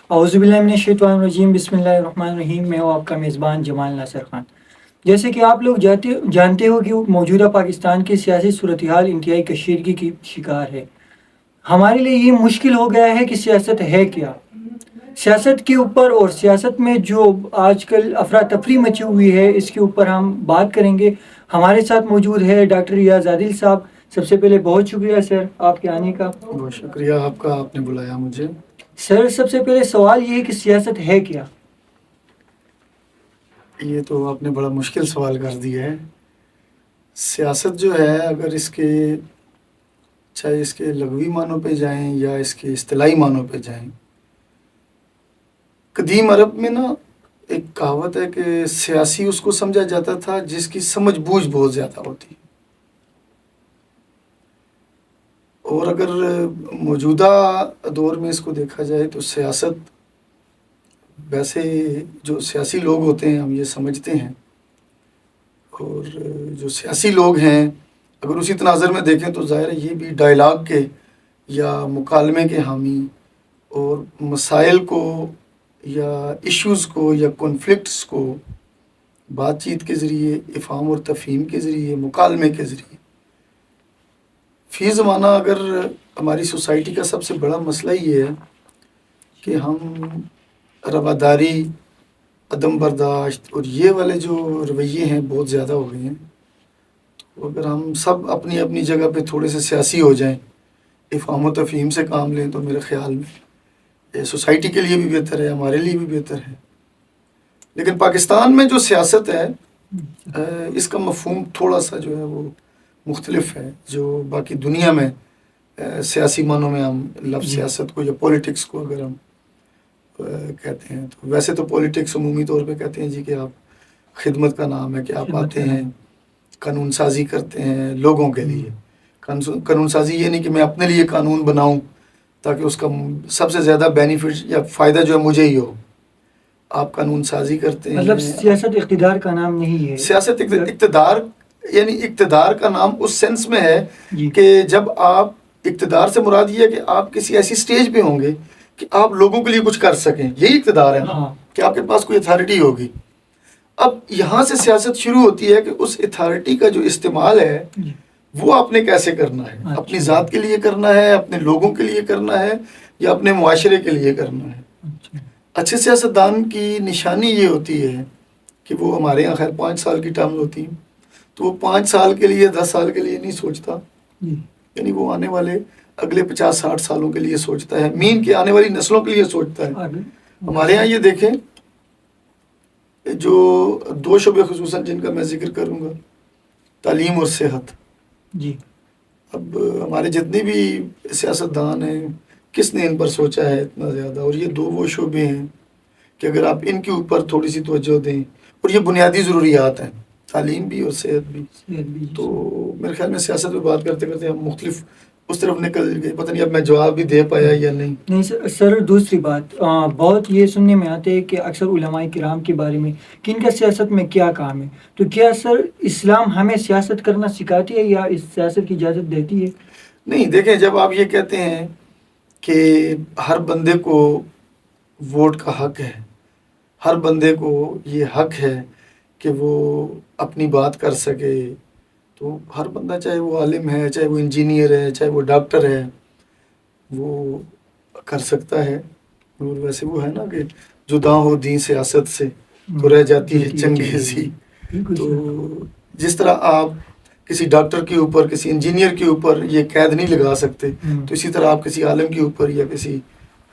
اعوذ باللہ من الشیطان الرجیم، بسم اللہ الرحمن الرحیم۔ میں ہوں آپ کا میزبان جمال ناصر خان۔ جیسے کہ آپ لوگ جانتے ہو کہ موجودہ پاکستان کی سیاسی صورتحال انتہائی کشیدگی کی شکار ہے۔ ہمارے لیے یہ مشکل ہو گیا ہے کہ سیاست ہے کیا۔ سیاست کے اوپر اور سیاست میں جو آج کل افراتفری مچی ہوئی ہے، اس کے اوپر ہم بات کریں گے۔ ہمارے ساتھ موجود ہے ڈاکٹر ریاض عادل صاحب۔ سب سے پہلے بہت شکریہ سر آپ کے آنے کا۔ بہت شکریہ آپ کا، آپ نے بلایا مجھے۔ سر سب سے پہلے سوال یہ ہے کہ سیاست ہے کیا؟ یہ تو آپ نے بڑا مشکل سوال کر دیا ہے۔ سیاست جو ہے، اگر اس کے چاہے اس کے لغوی معنوں پہ جائیں یا اس کے اصطلاحی معنوں پہ جائیں، قدیم عرب میں نا ایک کہاوت ہے کہ سیاسی اس کو سمجھا جاتا تھا جس کی سمجھ بوجھ بہت زیادہ ہوتی۔ اور اگر موجودہ دور میں اس کو دیکھا جائے تو سیاست، ویسے جو سیاسی لوگ ہوتے ہیں ہم یہ سمجھتے ہیں، اور جو سیاسی لوگ ہیں اگر اسی تناظر میں دیکھیں تو ظاہر ہے یہ بھی ڈائلاگ کے یا مکالمے کے حامی، اور مسائل کو یا ایشوز کو یا کنفلکٹس کو بات چیت کے ذریعے، افہام اور تفہیم کے ذریعے، مکالمے کے ذریعے۔ فی زمانہ اگر ہماری سوسائٹی کا سب سے بڑا مسئلہ یہ ہے کہ ہم رواداری، عدم برداشت اور یہ والے جو رویے ہیں بہت زیادہ ہو گئے ہیں۔ تو اگر ہم سب اپنی اپنی جگہ پہ تھوڑے سے سیاسی ہو جائیں، افہام و تفہیم سے کام لیں، تو میرے خیال میں یہ سوسائٹی کے لیے بھی بہتر ہے، ہمارے لیے بھی بہتر ہے۔ لیکن پاکستان میں جو سیاست ہے، اس کا مفہوم تھوڑا سا جو ہے وہ مختلف ہے۔ جو باقی دنیا میں سیاسی معنوں میں ہم لفظ سیاست کو یا پولیٹکس کو اگر ہم کہتے ہیں، تو ویسے تو پولیٹکس عمومی طور پہ کہتے ہیں جی کہ آپ خدمت کا نام ہے، کہ آپ آتے ہیں قانون سازی کرتے ہیں لوگوں کے لیے۔ قانون سازی یہ نہیں کہ میں اپنے لیے قانون بناؤں تاکہ اس کا سب سے زیادہ بینیفٹ یا فائدہ جو ہے مجھے ہی ہو۔ آپ قانون سازی کرتے ہیں۔ مطلب سیاست اقتدار کا نام نہیں ہے۔ سیاست اقتدار، یعنی اقتدار کا نام اس سینس میں ہے کہ جب آپ اقتدار سے مراد یہ ہے کہ آپ کسی ایسی سٹیج پہ ہوں گے کہ آپ لوگوں کے لیے کچھ کر سکیں، یہی اقتدار ہے نا، کہ آپ کے پاس کوئی اتھارٹی ہوگی۔ اب یہاں سے سیاست شروع ہوتی ہے کہ اس اتھارٹی کا جو استعمال ہے وہ آپ نے کیسے کرنا ہے، اپنی ذات کے لیے کرنا ہے، اپنے لوگوں کے لیے کرنا ہے، یا اپنے معاشرے کے لیے کرنا ہے۔ اچھے سیاستدان کی نشانی یہ ہوتی ہے کہ وہ، ہمارے یہاں خیر 5 سال کی ٹرم ہوتی ہیں، تو وہ 5 سال کے لیے 10 سال کے لیے نہیں سوچتا، یعنی وہ آنے والے اگلے 50-60 سالوں کے لیے سوچتا ہے، مین کے آنے والی نسلوں کے لیے سوچتا ہے۔ ہمارے یہاں یہ دیکھیں، جو 2 شعبے خصوصاً جن کا میں ذکر کروں گا، تعلیم اور صحت۔ اب ہمارے جتنے بھی سیاستدان ہیں، کس نے ان پر سوچا ہے اتنا زیادہ؟ اور یہ 2 وہ شعبے ہیں کہ اگر آپ ان کے اوپر تھوڑی سی توجہ دیں، اور یہ بنیادی ضروریات ہیں، تعلیم بھی اور صحت بھی۔ تو میرے خیال میں سیاست پہ بات کرتے کرتے ہم مختلف اس طرف نکل گئے، پتہ نہیں اب میں جواب بھی دے پایا یا نہیں۔ نہیں سر، دوسری بات بہت یہ سننے میں آتے ہے کہ اکثر علماء کرام کے بارے میں کہ ان کا سیاست میں کیا کام ہے، تو کیا سر اسلام ہمیں سیاست کرنا سکھاتی ہے یا اس سیاست کی اجازت دیتی ہے؟ نہیں، دیکھیں، جب آپ یہ کہتے ہیں کہ ہر بندے کو ووٹ کا حق ہے، ہر بندے کو یہ حق ہے کہ وہ اپنی بات کر سکے، تو ہر بندہ، چاہے وہ عالم ہے، چاہے وہ انجینئر ہے، چاہے وہ ڈاکٹر ہے، وہ کر سکتا ہے۔ اور ویسے وہ ہے نا کہ جدا ہو دین سیاست سے تو رہ جاتی ہے چنگیزی۔ تو جس طرح آپ کسی ڈاکٹر کے اوپر، کسی انجینئر کے اوپر یہ قید نہیں لگا سکتے، تو اسی طرح آپ کسی عالم کے اوپر یا کسی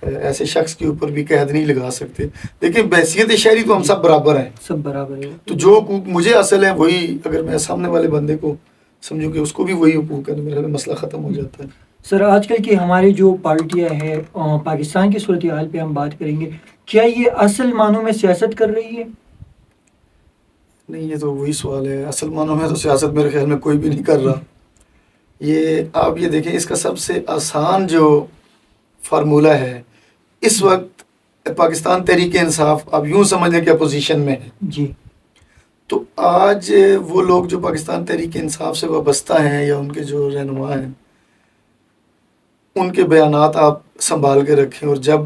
ایسے شخص کے اوپر بھی قید نہیں لگا سکتے۔ لیکن بحیثیت شہری تو ہم سب برابر ہیں، سب برابر ہے۔ تو جو حقوق مجھے حاصل ہیں وہی اگر میں سامنے والے بندے کو سمجھوں کہ اس کو بھی وہی حقوق ہے، تو میرا مسئلہ ختم ہو جاتا ہے۔ سر، آج کل کی ہماری جو پارٹیاں ہیں، پاکستان کی صورتحال پہ ہم بات کریں گے، کیا یہ اصل معنوں میں سیاست کر رہی ہے؟ نہیں، یہ تو وہی سوال ہے، اصل معنوں میں تو سیاست میرے خیال میں کوئی بھی نہیں کر رہا۔ یہ آپ یہ دیکھیں، اس کا سب سے آسان جو فارمولہ ہے اس وقت، پاکستان تحریک انصاف، آپ یوں سمجھ لیں کہ اپوزیشن میں ہے جی۔ تو آج وہ لوگ جو پاکستان تحریک انصاف سے وابستہ ہیں یا ان کے جو رہنما ہیں، ان کے بیانات آپ سنبھال کے رکھیں، اور جب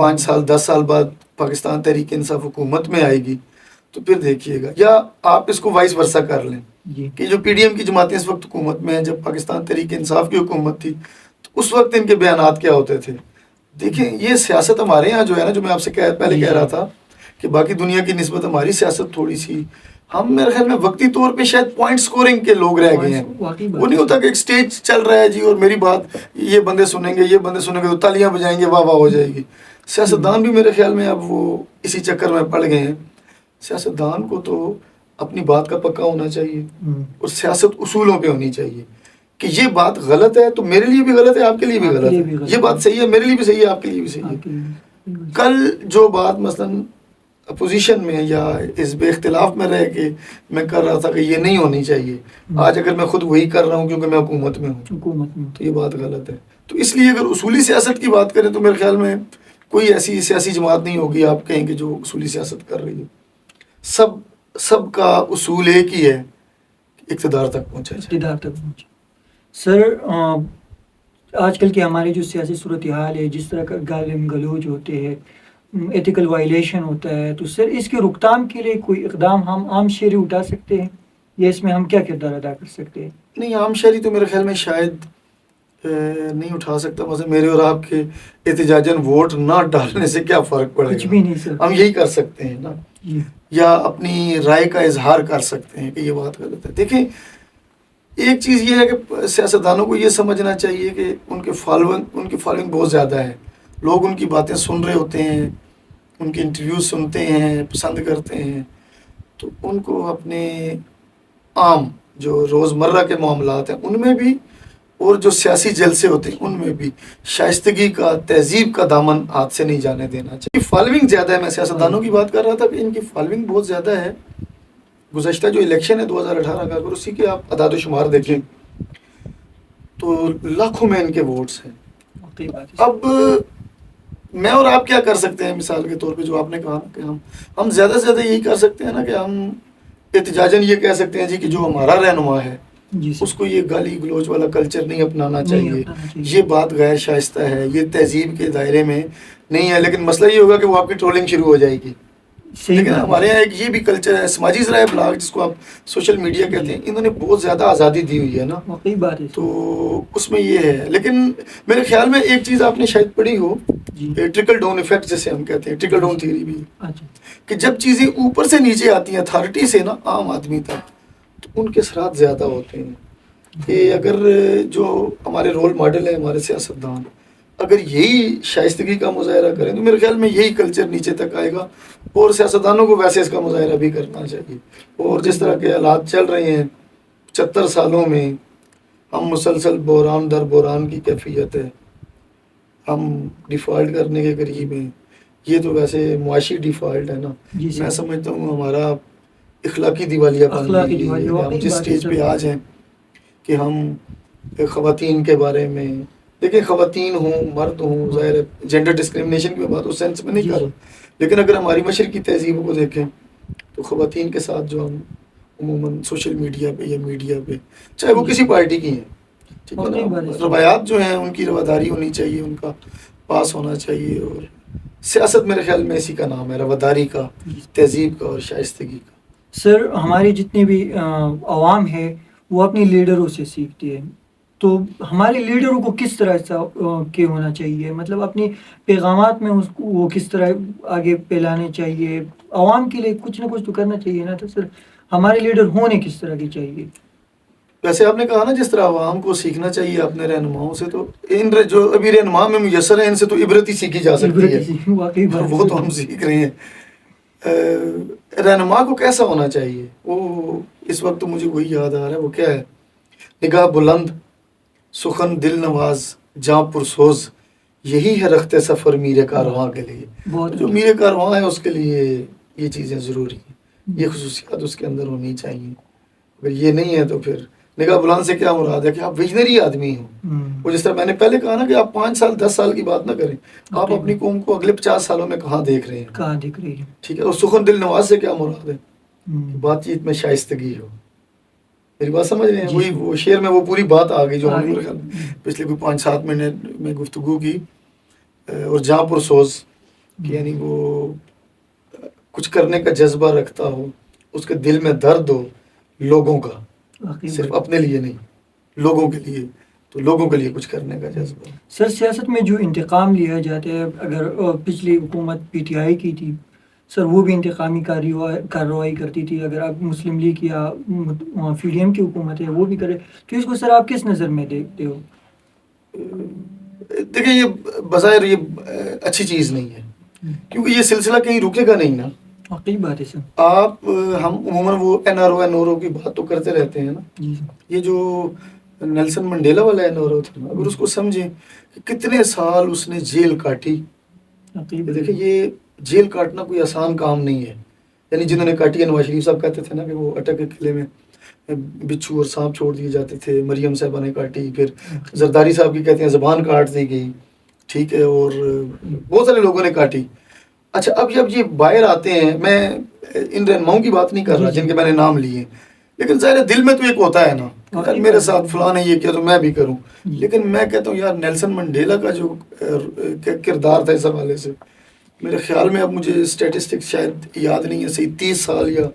5 سال 10 سال بعد پاکستان تحریک انصاف حکومت میں آئے گی تو پھر دیکھیے گا. یا آپ اس کو وائس ورثہ کر لیں جی کہ جو پی ڈی ایم کی جماعتیں اس وقت حکومت میں ہیں, جب پاکستان تحریک انصاف کی حکومت تھی تو اس وقت ان کے بیانات کیا ہوتے تھے. دیکھیں یہ سیاست ہمارے یہاں جو ہے نا, جو میں آپ سے پہلے کہہ رہا تھا کہ باقی دنیا کی نسبت ہماری سیاست تھوڑی سی, ہم میرے خیال میں وقتی طور پہ شاید پوائنٹ سکورنگ کے لوگ رہ گئے ہیں. وہ نہیں ہوتا کہ ایک سٹیج چل رہا ہے جی اور میری بات یہ بندے سنیں گے تو تالیاں بجائیں گے, واہ واہ ہو جائے گی. سیاستدان بھی میرے خیال میں اب وہ اسی چکر میں پڑ گئے ہیں. سیاستدان کو تو اپنی بات کا پکا ہونا چاہیے اور سیاست اصولوں پہ ہونی چاہیے کہ یہ بات غلط ہے تو میرے لیے بھی غلط ہے, آپ کے لیے بھی غلط ہے. یہ بات صحیح ہے میرے لیے بھی صحیح ہے, آپ کے لیے بھی صحیح ہے. کل جو بات مثلاً اپوزیشن میں یا حزب اختلاف میں رہ کے میں کر رہا تھا کہ یہ نہیں ہونی چاہیے, آج اگر میں خود وہی کر رہا ہوں کیونکہ میں حکومت میں ہوں تو یہ بات غلط ہے. تو اس لیے اگر اصولی سیاست کی بات کریں تو میرے خیال میں کوئی ایسی سیاسی جماعت نہیں ہوگی آپ کہیں کہ جو اصولی سیاست کر رہی ہے. سب کا اصول ایک ہی ہے, اقتدار تک پہنچے. سر آج کل کے ہماری جو سیاسی صورتحال ہے, جس طرح کا گالم گلوچ ہوتے ہیں, ایتھیکل وائلیشن ہوتا ہے, تو سر اس کے روک تھام کے لیے کوئی اقدام ہم عام شہری اٹھا سکتے ہیں یا اس میں ہم کیا کردار ادا کر سکتے ہیں؟ نہیں, عام شہری تو میرے خیال میں شاید نہیں اٹھا سکتا. مثلا میرے اور آپ کے احتجاجاً ووٹ نہ ڈالنے سے کیا فرق پڑے کچھ بھی نہیں سر. ہم یہی کر سکتے ہیں نا, یا اپنی رائے کا اظہار کر سکتے ہیں کہ یہ بات غلط ہے. دیکھیں ایک چیز یہ ہے کہ سیاستدانوں کو یہ سمجھنا چاہیے کہ ان کی فالوئنگ بہت زیادہ ہے. لوگ ان کی باتیں سن رہے ہوتے ہیں, ان کے انٹرویوز سنتے ہیں, پسند کرتے ہیں. تو ان کو اپنے عام جو روزمرہ کے معاملات ہیں ان میں بھی اور جو سیاسی جلسے ہوتے ہیں ان میں بھی شائستگی کا, تہذیب کا دامن ہاتھ سے نہیں جانے دینا چاہیے. فالوئنگ زیادہ ہے. میں سیاستدانوں کی بات کر رہا تھا کہ ان کی فالوئنگ بہت زیادہ ہے. گزشتہ جو الیکشن ہے 2018 کا, اگر اسی کے آپ اعداد و شمار دیکھیں تو لاکھوں میں ان کے ووٹس ہیں. اب میں اور آپ کیا کر سکتے ہیں مثال کے طور پہ, جو آپ نے کہا کہ ہم زیادہ سے زیادہ یہی کر سکتے ہیں نا کہ ہم احتجاجاً یہ کہہ سکتے ہیں جی کہ جو ہمارا رہنما ہے اس کو یہ گالی گلوچ والا کلچر نہیں اپنانا چاہیے, یہ بات غیر شائستہ ہے, یہ تہذیب کے دائرے میں نہیں ہے. لیکن مسئلہ یہ ہوگا کہ وہ آپ کی ٹرولنگ شروع ہو جائے گی. لیکن ہمارے یہاں ایک یہ بھی کلچر ہے, سماجی ذرائع ابلاغ جس کو آپ سوشل میڈیا کہتے ہیں, انہوں نے بہت زیادہ آزادی دی ہوئی ہے نا, تو اس میں یہ ہے. لیکن میرے خیال میں ایک چیز آپ نے شاید پڑھی ہو, ٹرکل ڈاؤن ایفیکٹ جسے ہم کہتے ہیں, ٹرکل ڈاؤن تھیوری بھی, کہ جب چیزیں اوپر سے نیچے آتی ہیں اتھارٹی سے نا عام آدمی تک, تو ان کے اثرات زیادہ ہوتے ہیں. کہ اگر جو ہمارے رول ماڈل ہیں ہمارے سیاستدان اگر یہی شائستگی کا مظاہرہ کریں تو میرے خیال میں یہی کلچر نیچے تک آئے گا. اور سیاستدانوں کو ویسے اس کا مظاہرہ بھی کرنا چاہیے. اور جس طرح کے حالات چل رہے ہیں 75 سالوں میں, ہم مسلسل بحران در بحران کی کیفیت ہے, ہم ڈیفالٹ کرنے کے قریب ہیں. یہ تو ویسے معاشی ڈیفالٹ ہے نا, میں سمجھتا ہوں ہمارا اخلاقی دیوالیہ ہم جس سٹیج پہ آج ہیں کہ ہم خواتین کے بارے میں دیکھیں, خواتین ہوں مرد ہوں, ظاہر ہے جینڈر ڈسکرمنیشن کی بات اس سینس میں نہیں کر رہا, لیکن اگر ہماری مشرقی تہذیب کو دیکھیں تو خواتین کے ساتھ جو ہم عموماً سوشل میڈیا پہ یا میڈیا پہ, چاہے وہ کسی پارٹی کی ہیں, ٹھیک ہے نا, روایات جو ہیں ان کی رواداری ہونی چاہیے, ان کا پاس ہونا چاہیے. اور سیاست میرے خیال میں اسی کا نام ہے, رواداری کا, تہذیب کا اور شائستگی کا. سر ہماری جتنی بھی عوام ہے وہ اپنی لیڈروں سے سیکھتی ہے, تو ہمارے لیڈروں کو کس طرح کے ہونا چاہیے, مطلب اپنی پیغامات میں اس کو وہ کس طرح آگے پھیلانے چاہیے, عوام کے لیے کچھ نہ کچھ تو کرنا چاہیے نا. تو سر ہمارے لیڈر ہونے کس طرح کے چاہیے؟ ویسے آپ نے کہا نا جس طرح عوام کو سیکھنا چاہیے اپنے رہنماؤں سے, تو ان جو ابھی رہنما میں میسر ہیں ان سے تو عبرت ہی سیکھی جا سکتی ہے, وہ تو ہم سیکھ رہے ہیں. رہنما کو کیسا ہونا چاہیے, وہ اس وقت تو مجھے وہی یاد آ رہا ہے, وہ کیا ہے, نگاہ بلند, سخن دل نواز, جاں پرسوز, یہی ہے رخت سفر میرے کارواں کے لیے. جو میرے کارواں ہے اس کے لیے یہ چیزیں ضروری ہیں, یہ خصوصیات اس کے اندر ہونی چاہیے. اگر یہ نہیں ہے تو پھر نگاہ بلند سے کیا مراد ہے کہ آپ ویژنری آدمی ہوں. وہ جس طرح میں نے پہلے کہا نا کہ آپ 5 سال 10 سال کی بات نہ کریں, آپ اپنی قوم کو اگلے 50 سالوں میں کہاں دیکھ رہے ہیں, ٹھیک ہے. اور سخن دل نواز سے کیا مراد ہے, بات چیت میں شائستگی ہو. میری بات سمجھ رہے ہیں, وہی وہ شعر میں وہ پوری بات آ گئی جو ہم نے پچھلے کوئی 5-7 منٹ میں گفتگو کی. اور جاں پرسوز, کہ یعنی وہ کچھ کرنے کا جذبہ رکھتا ہو، اس کے دل میں درد ہو لوگوں کا، واقعی صرف اپنے لیے نہیں، لوگوں کے لیے، تو لوگوں کے لیے کچھ کرنے کا جذبہ. سر سیاست میں جو انتقام لیا جاتا ہے، اگر پچھلی حکومت پی ٹی آئی کی تھی سر، وہ بھی انتقامی کارروائی کرتی تھی. اگر آپ مسلم لیگ یا پی ڈی ایم کی حکومت ہے وہ بھی کرے، تو اس کو سر آپ کس نظر میں دیکھتے ہو؟ دیکھیں یہ بظاہر یہ اچھی چیز نہیں ہے، کیونکہ یہ سلسلہ کہیں رکے گا نہیں نا. واقعی بات ہے سر. آپ ہم عموماً وہ این آر او کی بات تو کرتے رہتے ہیں نا. جی سر. یہ جو نیلسن منڈیلا والا این آر او تھا نا، اگر اس کو سمجھیں کہ کتنے سال اس نے جیل کاٹی. دیکھیں یہ جیل کاٹنا کوئی آسان کام نہیں ہے. یعنی جنہوں نے کاٹی ہے، نواز شریف صاحب کہتے تھے نا کہ وہ اٹک کے قلعے میں بچھو اور سانپ چھوڑ دیے جاتے تھے، مریم صاحبہ نے کاٹی، پھر زرداری صاحب کی کہتے ہیں زبان کاٹ دی گئی، ٹھیک ہے، اور بہت سارے لوگوں نے کاٹی. اچھا اب جب یہ باہر آتے ہیں، میں ان رہنماؤں کی بات نہیں کر رہا جن کے میں نے نام لیے، لیکن ظاہر دل میں تو ایک ہوتا ہے نا کہ میرے ساتھ فلاں نے یہ کیا تو میں بھی کروں. لیکن میں کہتا ہوں یار نیلسن منڈیلا کا جو کردار تھا اس حوالے سے، میرے خیال میں اب مجھے اسٹیٹسٹک شاید یاد نہیں ہے صحیح، 30 سال یا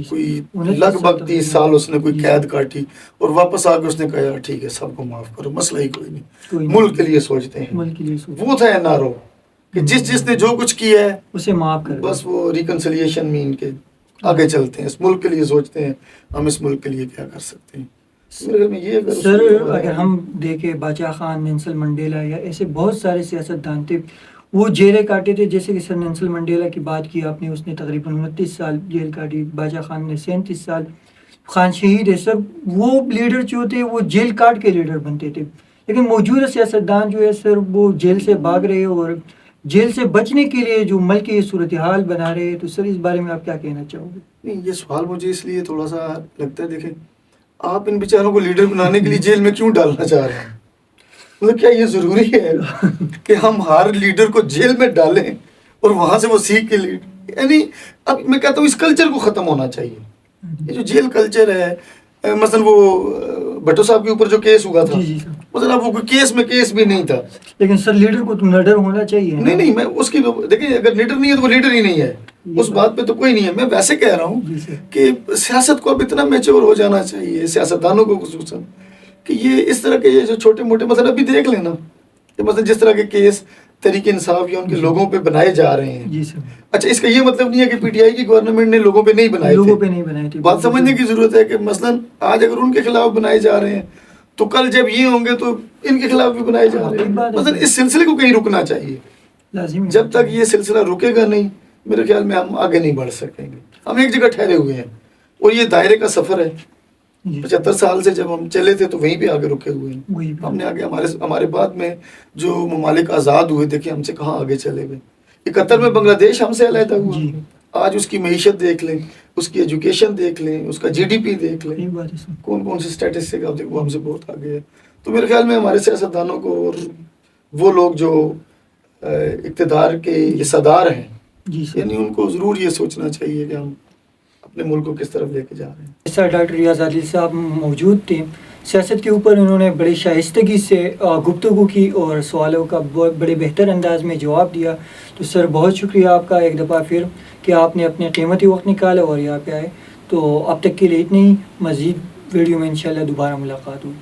کوئی لگ بھگ 30 سال اس نے کوئی قید کاٹی، اور واپس آ کے اس نے کہا یار ٹھیک ہے سب کو معاف کرو، مسئلہ ہی کوئی نہیں، ملک کے لیے سوچتے ہیں. وہ تھا این آر او کہ جس نے جو کچھ کیا ہے اسے معاف کر، بس وہ ریکنسلیشن میں ان کے آگے چلتے ہیں، اس ملک کے لیے سوچتے ہیں ہم اس ملک کے لیے کیا کر سکتے ہیں. سر اگر ہم دیکھیں باچا خان، نیلسن منڈیلا یا ایسے بہت سارے سیاستدان تھے، وہ جیلیں کاٹے تھے. جیسے کہ سر نیلسن منڈیلا کی بات کی آپ نے، اس نے تقریباً 29 سال جیل کاٹی. باچا خان نے 37 سال. خان شہید ہے سر، وہ لیڈر جو تھے وہ جیل کاٹ کے لیڈر بنتے تھے. لیکن موجودہ سیاستدان جو ہے سر وہ جیل سے بھاگ رہے اور جیل سے بچنے کے لیے جو ملک کی صورتحال بنا رہے ہیں. تو سر اس بارے میں آپ کیا کہنا چاہو گے؟ نہیں، یہ سوال مجھے اس لیے تھوڑا سا لگتا ہے، دیکھیں آپ ان بیچاروں کو لیڈر بنانے کے لیے جیل میں کیوں ڈالنا چاہ رہے ہیں؟ مطلب کیا یہ ضروری ہے کہ ہم ہر لیڈر کو جیل میں ڈالیں اور وہاں سے وہ سیکھ کے لیڈ؟ یعنی اب میں کہتا ہوں اس کلچر کو ختم ہونا چاہیے. یہ جو جیل کلچر ہے، مثلا وہ بھٹو صاحب کے اوپر جو کیس ہوا تھا، مثلا وہ کیس میں کیس بھی نہیں تھا، لیکن سر لیڈر کو تو نڈر ہونا چاہیے. نہیں میں اس کی دیکھیں اگر لیڈر نہیں ہے تو وہ لیڈر ہی نہیں ہے، اس بات پہ تو کوئی نہیں ہے. میں ویسے کہہ رہا ہوں کہ سیاست کو اب اتنا میچور ہو جانا چاہیے، سیاستدانوں کو خصوصاً، کہ یہ اس طرح کے یہ جو چھوٹے موٹے مثلا ابھی دیکھ لینا کہ مثلا جس طرح کے کیس تحریک انصاف یا ان کے لوگوں پہ بنائے جا رہے ہیں. اچھا اس کا یہ مطلب نہیں ہے کہ پی ٹی آئی کی گورنمنٹ نے لوگوں پہ نہیں بنائے تھے. بات سمجھنے کی ضرورت ہے کہ مثلا آج اگر ان کے خلاف بنائے جا رہے ہیں تو کل جب یہ ہوں گے تو ان کے خلاف بھی بنائے جا رہے ہیں. مثلا اس سلسلے کو کہیں رکنا چاہیے. جب تک یہ سلسلہ رکے گا نہیں، میرے خیال میں ہم آگے نہیں بڑھ سکیں گے. ہم ایک جگہ ٹھہرے ہوئے ہیں اور یہ دائرے کا سفر ہے. 75 سال سے جب ہم چلے تھے تو وہیں پہ آگے رکے ہوئے ہیں. ہم نے آگے ہمارے بعد میں جو ممالک آزاد ہوئے، دیکھیں ہم سے کہاں آگے چلے گئے. 71 میں بنگلہ دیش ہم سے علیحدہ ہوا، آج اس کی معیشت دیکھ لیں، اس کی ایجوکیشن دیکھ لیں، اس کا جی ڈی پی دیکھ لیں، کون سی اسٹیٹسٹک آپ دیکھو ہم سے بہت آگے ہے. تو میرے خیال میں ہمارے سیاستدانوں کو اور وہ لوگ جو اقتدار کے صدار ہیں، یعنی ان کو ضرور یہ سوچنا چاہیے کہ ہم اپنے ملک کو کس طرف لے کے جا رہے ہیں. سر ڈاکٹر ریاض عادل صاحب موجود تھے. سیاست کے اوپر انہوں نے بڑی شائستگی سے گفتگو کی اور سوالوں کا بڑے بہتر انداز میں جواب دیا. تو سر بہت شکریہ آپ کا ایک دفعہ پھر کہ آپ نے اپنے قیمتی وقت نکالا اور یہاں پہ آئے. تو اب تک کے لیے اتنی، مزید ویڈیو میں انشاءاللہ دوبارہ ملاقات ہوگی.